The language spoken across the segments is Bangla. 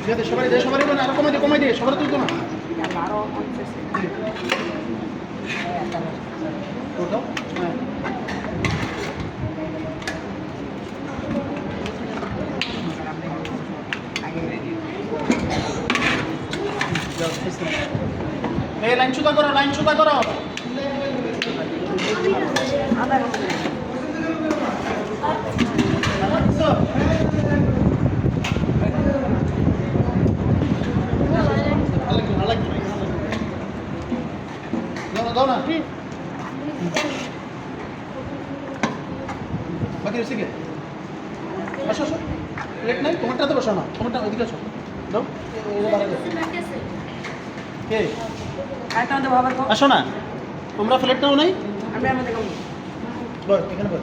সবাই দিয়ে সবারই না আরো কমাই দিয়ে সবার তুলতো না ওটাও হ্যাঁ এই লাইন চুদা করো দাও না বাকি রয়েছে কে আসো প্লেট নাই তোমারটাতে বসো না তোমারটা ওইদিকে আসো দাও কে আসো না তোমরা প্লেট নাও নাই বল এখানে বল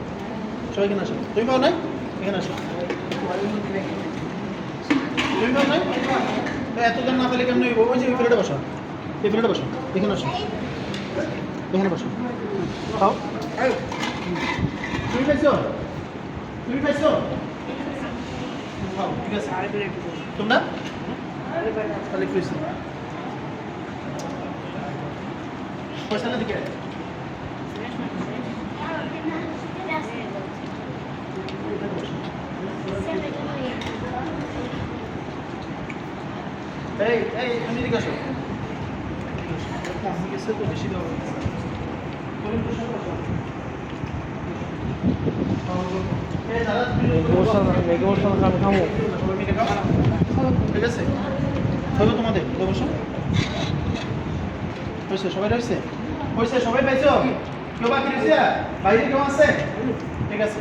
সবাই এখানে আসো তুমি পাও নাই এখানে আসো তুমি পাও নাই এতজন না পেলে কেমন ওই যে এই প্লেটে বসো এখানে আসো এখানে বসো খাও তুমি খাইছো খাও ঠিক আছে তোমরা তাহলে খুঁজছি পয়সা না দিকে এই তুমি দিকে আসো গেছে তো বেশি দেওয়া ঠিক আছে হবে তোমাদের অবশ্য হয়েছে সবাই রয়েছে সবাই পাইছো কেউ বাকি রয়েছে বাইরে কেউ আছে ঠিক আছে